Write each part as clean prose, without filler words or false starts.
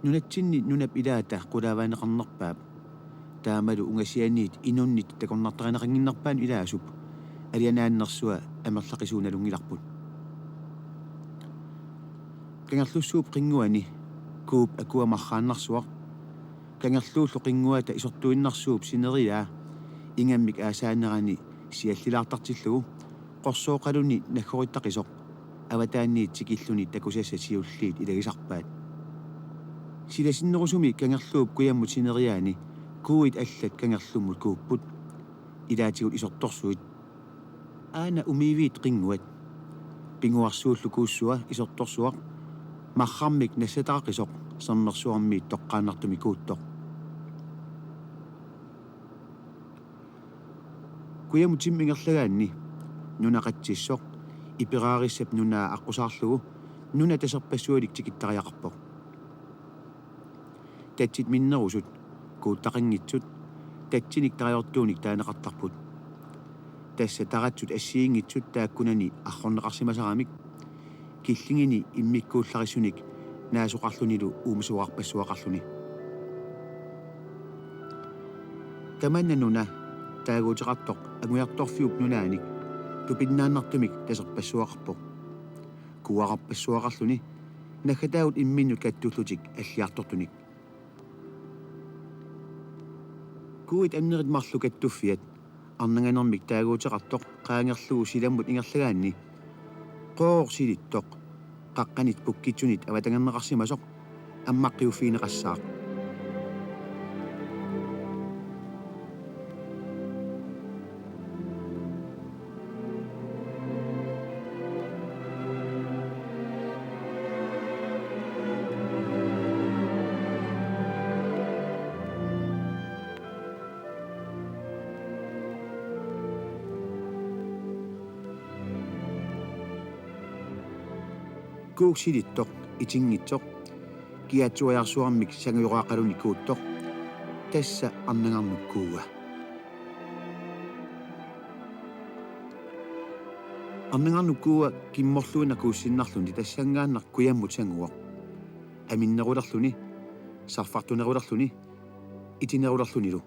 Nunatsinni nunap ilaata qulaavaaneqarnerpaap taamalu ungasianiit inunnit takornartarineqanginnarpaan ilaasup alianaannersua amerlaqisuunalungilarput kangerlussuup qinguani kuup akuamarraannarsuaq kangerluullu qinguata isortuinnarsuup sineriaa ingammik aasaanerani siallilaartartillugu qorsooqaluni naggorittaqisoq avataanniit sikilluni takusassa siulliit ilagisarpaat silasinnerusumi kangerluup kuyammut sineriaani kuuit allat kangerlummut kuupput ilaatigut isortorsuit aana umiiviit qinguat pinguarsuullu kuussua isortorsuaq marrammik nassataqaqisoq sernersuarmiit toqqaannartumi kuuttoq kuyammut simmingerlagaanni nunaqatsissoq ipiraarissap nunaa aqusaarlugu nuna taserpassualik tikittariaqarpoq tatsit minnerusut kuuttaqanngitsut tatsinik tariortuunik taaneqartarput tassa taratsut assiingitsut taakkunani arrorneqarsimasaramik killingini immikkuullarissunik naasuqarlunilu uumisuarpassuaqarluni tamanna nuna taaguutiqartoq anguiartorfiup nunaanik tupinnaannartumik taserpassuaqarpoq kuaqarpassuaqarluni naggataagut imminnut kattullutik alliartortunik kuit annerit marlu kattuffiat arnanganermik taaguutiqartoq qaangerlugu silammut ingerlagaanni qoorsilittoq qaqqanit pukkitsunit avatangerneqarsimasoq аммаққиуффиинеқассаақ kuuksilittoq itiнгитсоq kiatsuajarsuarmik sangujoraaqaluni kuuttoq tassa arnangarnuk kuuga arnangarnuk kuuga kimmorluunnakuussinnarluni tassangaannar kuyammut sanguoq aminnerulerluni sarfartunerulerluni itinerulerlunilu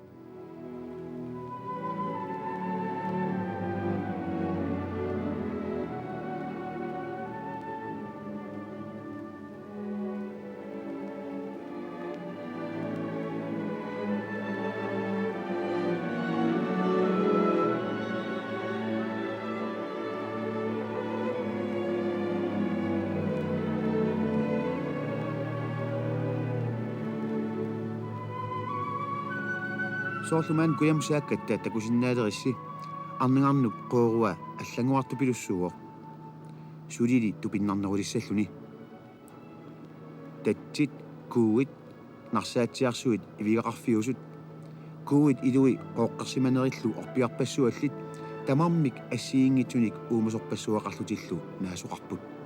soorlumaan kuyamsaakkatta takusinnaalerисси arnangarnuk qoorua аллангуартупилуссууоq sulili tupinnarnerulissalluni tatsit kuuit narsaatsiarsuit ivigaqarfiusut kuuit ilui qooqqarsimanerillu orpiarpassuallit tamarmik assiingitsunik uumasorpassuaqarlutillu naasuqarput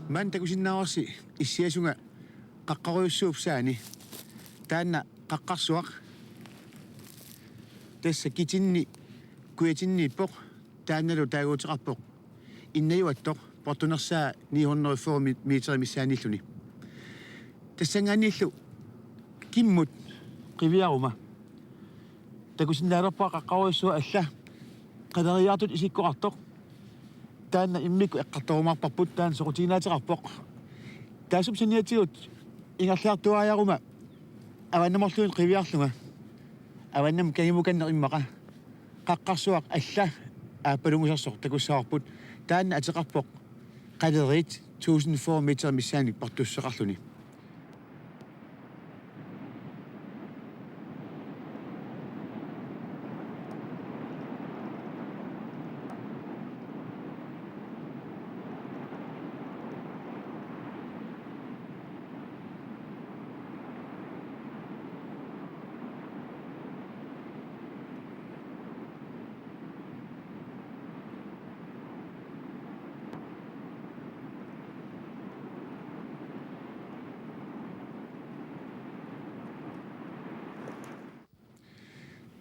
Man takusinnaarsi issiasunga qaqqaruissuupsaani taanna qaqqarsuaq tässä kitinni kuitinniippoq taannalu taaguutiqarpoq innajuattoq portunersaa 904 meter missaanilluni tassangaanillu kimmut qiviaruma takusinnaalerpaa qaqqaruissua alla qaderiaartut isikkoqartoq taanna immiku eqqartorumaarparput taan soqutiinaateqarpoq taasum saniatigut ingerlaartuaajaruma avannamorluun qiviarlunga avannam kagimukanner immaqa qaqqarsuaq alla aappalungusarsoq takussaarput taanna ateqarpoq qaderiit 1004 meter missaanik partusseqarluni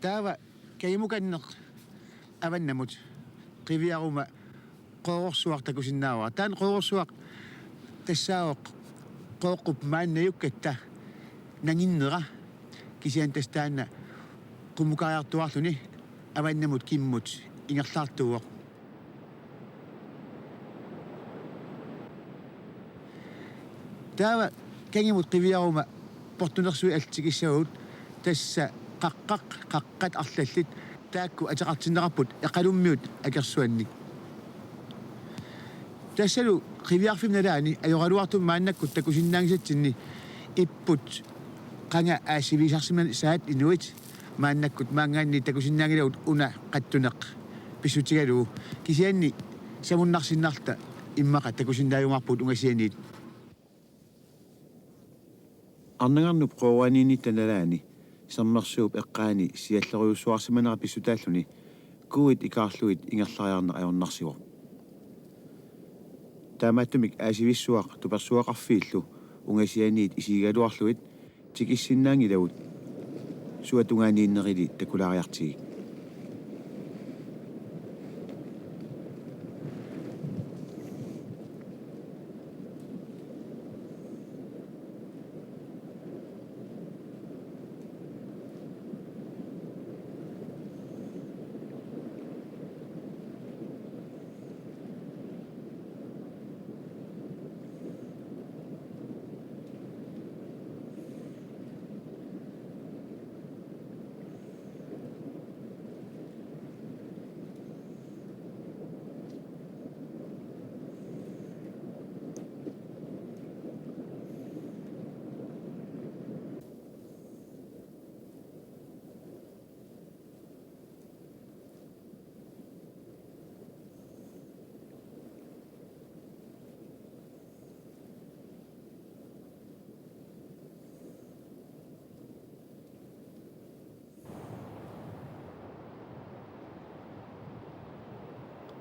taava kagimukanneq avannamut qiviaruma qoorsuaq takusinnaawa taan qoorsuaq tassaaoq qooqqup maannayukkatta nanginnera kisian tastaanna qumukaariartuarluni avannamut kimmut ingerlaartuuoq taava kagimut qiviaruma portunersui altikissavut tassa qaqqat arlallit taakku ateqartinnerarput eqalummiut akersuannik tassalu qiviarfimnalaani ajoraluartum maannakkut takusinnaangisatsinni ipput qanga aasiviisarsiman saat inuit maannakkut maangaanni takusinnaangilagut una qattuneq pissutigalugu kisianni samunnarsinnarta immaqa takusinnaajungarput ungasianiit арнегарнуп qoaaniinittanalaani саммерсууп эққаани сиаллериуссуарсиманера писсутааллуни куит икаарлуит ингерлариарне ajornarsivo таамааттумик аасивиссуақ туперсуақарфииллу унгасианиит исигалуарлуит тикиссиннаангилагут суатунганииннерили такулаариартиги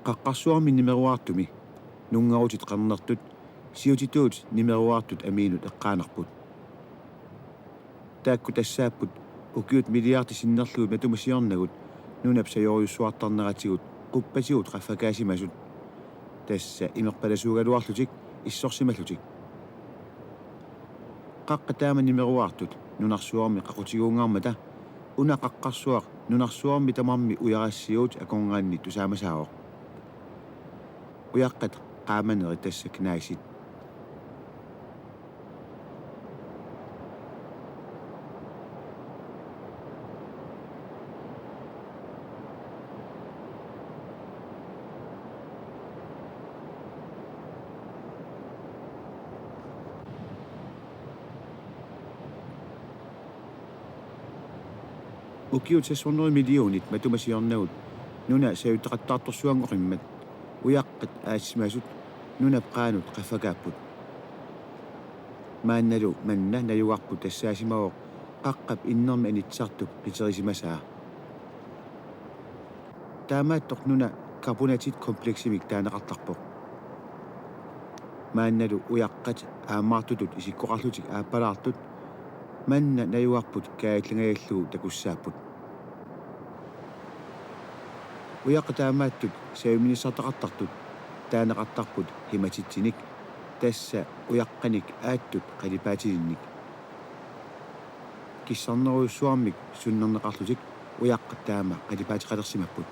qaqqarsuarmi nimeruartumi nungarutit qarnertut siutituut nimeruartut amiinut eqqaanarput taakku tassaapput ukiut miliartisinnerluut matumasiarnagut nunap sajoriussuartarneratigut quppatigut qaffakaasimasut tassa imerpalasuugaluarlutik issorsimallutik qaqqa taama nimeruartut nunarsuarmi qaqutiguungaarmata una qaqqarsuaq nunarsuarmi tamarmi uyarassiut akongaanni tusaamasaaoq uyaqqat qaamaneri tassak naisit ukiut 600 miljoonit matumasiarnagut nuna sayuttaqattaartorsuangoqimmat uyaqqat aassimasut nunap qaanut qaffakaapput maannalu manna najuarput tassaasimaoq qaqqap innermi anitsartup qiterisimasaa taamaattoq nuna karbonatit kompleksimik taaneqartarpoq маанналу уяққат аамаартутут исиккоқарлутик ааппалаартут манна наюарпут кааллагаяллугу такуссааппут уяққатаамааттут сауминissартақартартут таанеқартарпут химатитсиник тасса уяққаник ааттут қалипаатилинник киссарнеруйуссуармик суннернеқарлутик уяққаттаама қалипаатиқалерсимаппут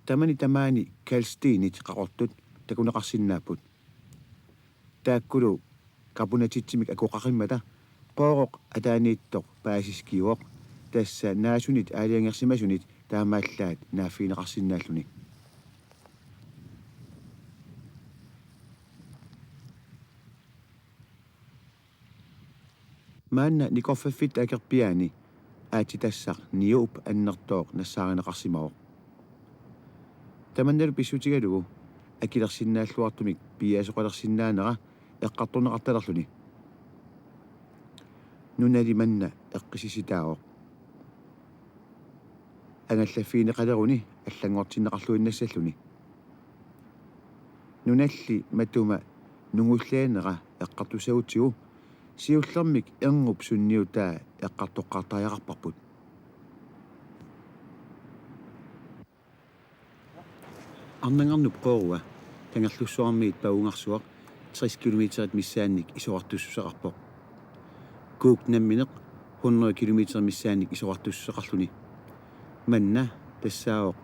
тамани калстиинит қақортут такунеқарсиннааппут тааккулу капунатитсимик акоқариммата қоороқ атаанииттоқ паасискиуоқ тасса наасунит аалиангерсимасунит таамааллаат нааффинеқарсиннааллуни маанна никорфаффит акерпиаани аати тассақ ниуп аннертооқ нассааринеқарсимаоқ таманналу писсутигалугу акилерсиннааллуартумик пиаасоқалерсиннаанера эққартунеқарталерлуни нунали манна эққисиситааоқ ангаллаффиинеқалеруни аллангортиннеқарлуиннассаллуни нуналли матума нунгуллаанера эққартусагутсигу сиуллермик эрнуп сунниутаа эққартоққартариақарпарпут арнангарнуп қооруа тангерлуссуармиит пауунгарсуақ 60 километрит миссаанник исоартуссусеқарпоқ куук намминеқ 100 километр миссаанник исоартуссеқарлуни манна тассаоқ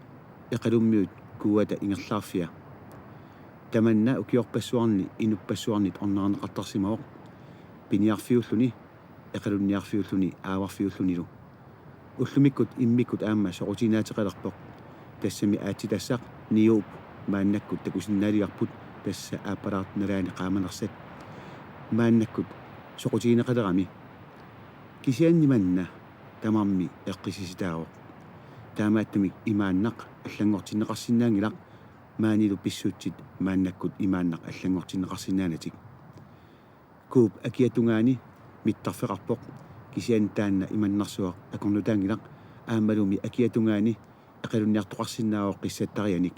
эқалуммиут куата ингерлаарфиа таманна укиорпассуарни инуппассуарнит орнеқартарсимаоқ пиниарфиуллуни эқалунниарфиуллуни ааварфиуллунилу уллумиккут иммиккут аама соқутинаатеқалерпоқ тассами аати тассақ ниуп мааннаккут такусиннаалиарпут тасса ааппалаарт налаани qaamanersat мааннаккут соқутиинеқалерами кисианни манна тамарми эққисиситааоқ таамааттамик имааннақ аллангортиннеқарсинаангилақ маанилу писсуутсит мааннаккут имааннақ аллангортиннеқарсинаанатик кууп акиатунгаани миттарфеқарпоқ кисиан таанна иманнарсуақ акорнутаангилақ аамалуми акиатунгаани эқалунниартоқарсинааоқ қиссаттарианик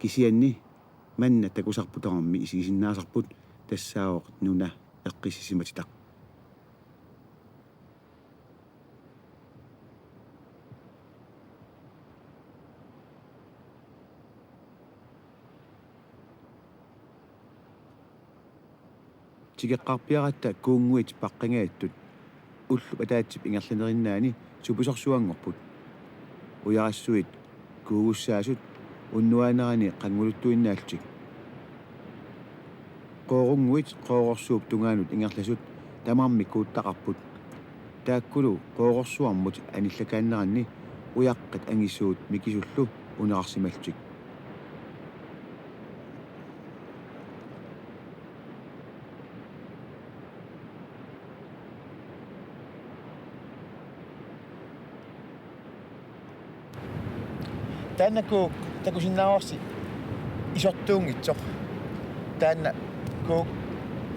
кисианни манна такусарпутарми исигисиннаасарпут тассаоқ нуна эққисисиматитақ тигеққарпиаратта куунгуит паққингааттут уллу атаатсип ингерланериннаани супусарсуангорпут уярассуит куугуссаасут уннуанерани қангулуттуиннаалтик қоорунгуит қоорорсууп тунгаанут ингерласут тамарми кууттақарпут тааккулу қоорорсуармут аниллакааннеранни уяққат ангиссуут микисуллу унеқарсималтик тааннаку такусиннааварси исортуунгитсоқ таанна ку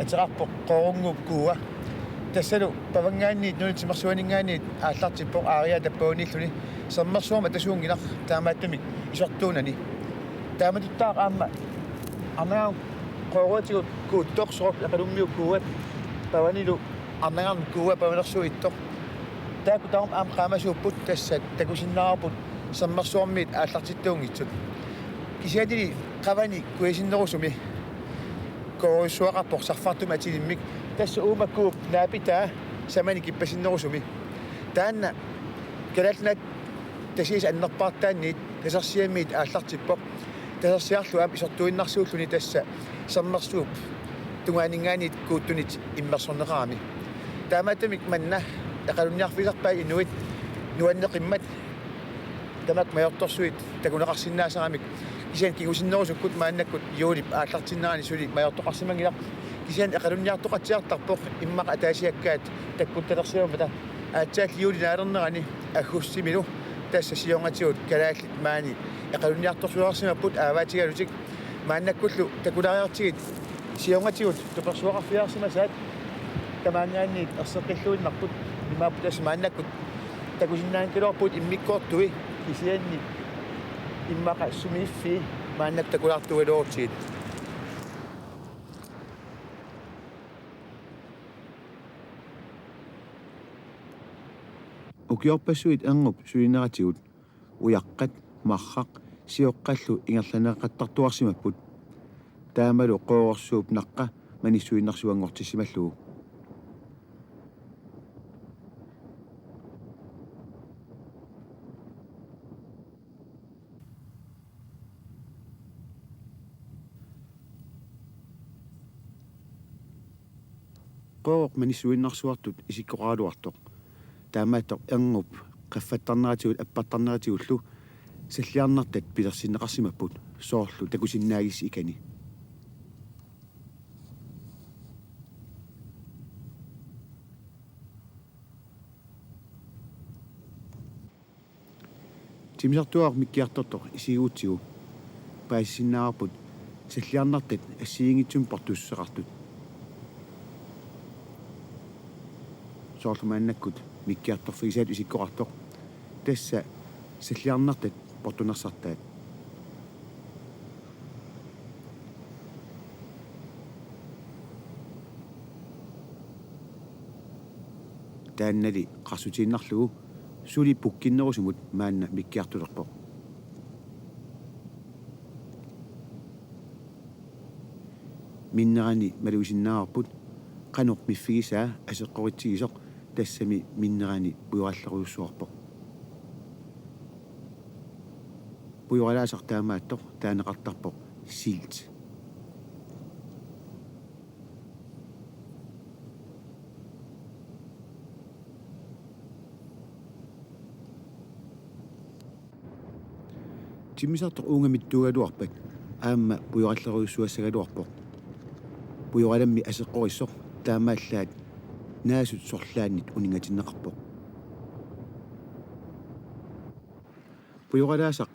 атеқарпоқ қоорунгуп куа тассалу павангаанниит нунитимерсуанингаанниит ааллартиппоқ аариа таппауниллуни саммерсуама тасуунгинақ таамааттамик исортуунани тааматуттаақ аама амаан қооруатигут кууттоқсоқ ақалуммиу куат паванилу амаан куа паванерсуиттоқ тааку таам аам qaamasuupput тассат такусиннаарпут саммерсуармиит ааллартиттуунгитсут кисиатили қавани куисиннерусуми коорисуақарпоқ сарфартума атилиммик тасса уумаккууп наапитаа самани киппасиннерусуми таанна калаалнат тасис аннерпаартаанниит тасарсиаммиит ааллартиппоқ тасарсиарлуам исортуиннарсууллуни тасса саммерсууп тунгаанингааниит кууттунит иммерсорнеқарами таамаатамик манна эқалунниарфисарпаа инуит нуаннеқиммат тамак маёрторсуит такунеқарсиннаасарамик кисиан кигусиннерусуккут мааннаккут юулип ааллартиннаани сули маёртоқарсимангилақ кисиан эқалунниартоқатсиартарпоқ иммақа атаасиаккаат таккутталерсиумата аатсаал юулинаалернерани аггуссимилу тасса сионгатигут калааллит маани эқалунниарторсуарсимаппут ааваатигалутик мааннаккуллу такулариартигит siungatiguut tupersuaqarfiaarsimasaat tamaangaanniit erseqilluinnarput imaaput asmaannakkut takusinnaankiluarput immikkoortui kisianni immaqa sumiiffi maannak takulartuiluortiit ukiorpassuit angup suineratigut uyaqqat marraq sioqqallu ingerlaneeqqattartuarsimapput taamalu qoorsuup naqqa manissuinnarsuangortissimallugu qooq manissuinnarsuartut isikkoqaaluartoq taamaattoq angup qaffattarneratigut appattarneratигуллу саллиарнартат пилерсиннеқарсимаппут соорлу такусиннаагис икани тимсартуар миккиартортоқ исигуутсигу паассиннаарпут саллиарнартат ассиингитсум портуссеқартут соорлумааннаккут миккиарторфигисаат исиккоқартоқ тасса саллиарнартат портунерсартаат тааннали қарсутииннарлугу сули пуккиннерусумут маанна миккиартулерпоқ миннерани малуисиннаарпут qanuq miffigisaa aseqqoritigisoq tassami minnerani pujoralleruussuarpoq pujoralaasaq taamaattoq taaneqartarpoq silt timisartoq uungamittuugaluarpat aamma pujoralleruussuassagaluarpoq pujoralammi aseqqorissoq таамааллаат наасут сорлааннит унингатиннеқарпоқ пуйоралаасақ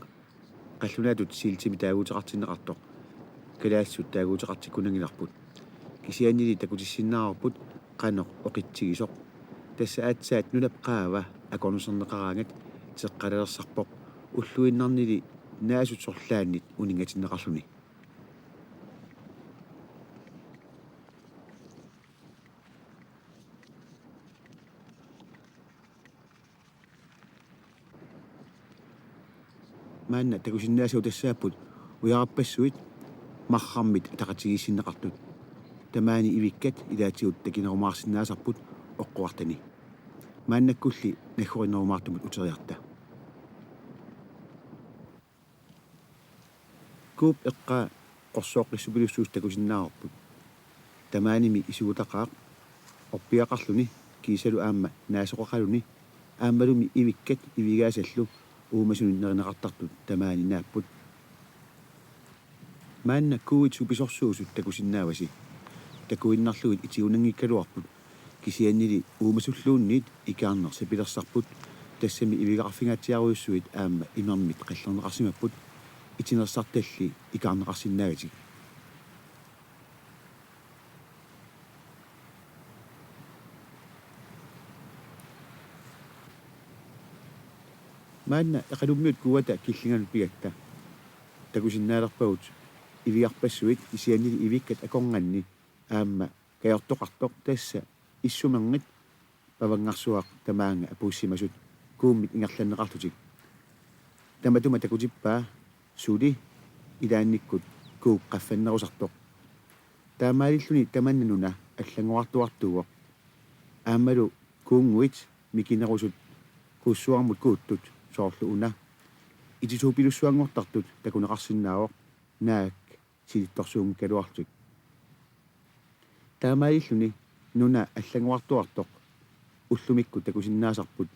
қаллунаатут сиилтими таагуутеқартиннеқартоқ калаассут таагуутеқартиккунангиларпут кисианнили такутиссиннаарпут қаноқ оқитсигисоқ тасса аатсаат нулап qaava акорнусернеқараангат теққалерсарпоқ уллуиннарнили наасут сорлааннит унингатиннеқарлуни маанна такусиннаасуу тассааппут уяраппассуит марраммит тақатигиссиннеқартут тамаани ивиккат илаатигут такинерумаарсинаасарпут оққуартани мааннаккулли наггоринерумаартумут утериарта куп эққа қорсооққиссупилуссуус такусиннаарпут тамааними исуутақаақ орпиақарлуни кисалу аама наасоқақалуни аамалуми ивиккат ивигаасаллу уумасуниннеринеқартартут тамаани нааппут маанна куит суписорсуусут такусиннааваси такуиннарлугит итигунангиккалуарпут кисианнили уумасуллуунниит икаарнер сапилерсарпут тассами ивигараффингаатиаруйуссуит аама имермит қаллернеқарсимаппут итинерсарталли икаарнеқарсинаагатик маанна эқалуммиут куата киллингалут пигатта такусиннаалерпагут ивиарпассуит исианнили ивиккат акорнганни аама каёртоқартоқ тасса иссумангит павангарсуақ тамаанга апууссимасут кууммит ингерланнеқартутик таматума такутиппаа сули илаанниккут куук qaffannерусартоқ таамаалиллуни таманнануна аллангуартуартугоқ аамалу куунгуит микинерусут куссуармут кууттут соорлу уна итисуупилуссуангортартут такунеқарсиннаавоқ наак силитторсуум калуартик таамаиллуни нуна аллангуартуартоқ уллумикку такусиннаасарпут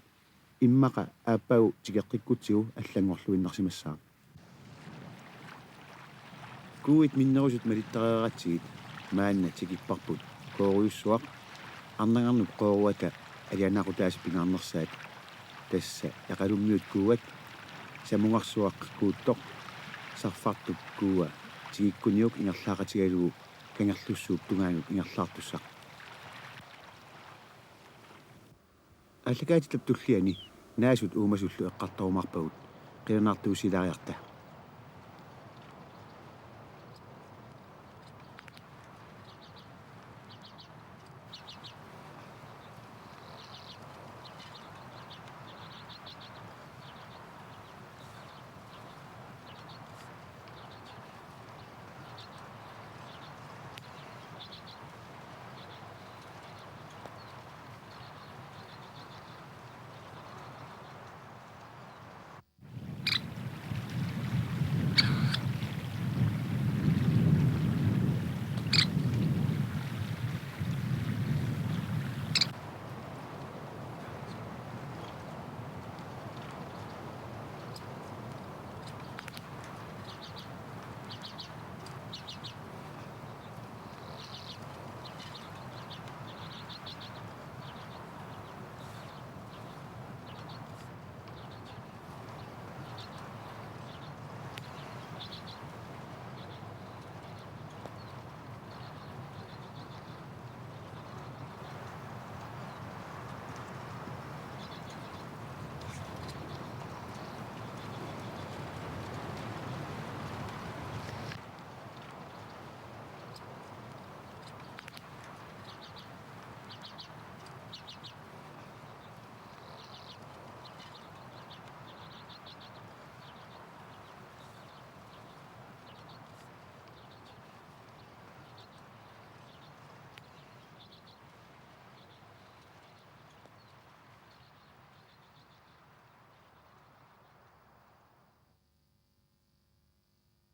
иммақа ааппагу тигеққиккутсигу аллангуарлуиннарсимассаа куит миннерусут малиттареератсигит маанна тигиппарпут кооруйуссуақ арнангарнуп қооруата алианақутаас пингаарнерсаат тасса эқалуммиут кууат самунгарсуақ кууттоқ сарфартук кууа тигиккуниук ингерлаақатигалугу кангерлуссууп тунгаанут ингерлаартуссақ аллагаатилап туллиани наасут уумасуллу эққартарумарпагут қинаартуусилариарта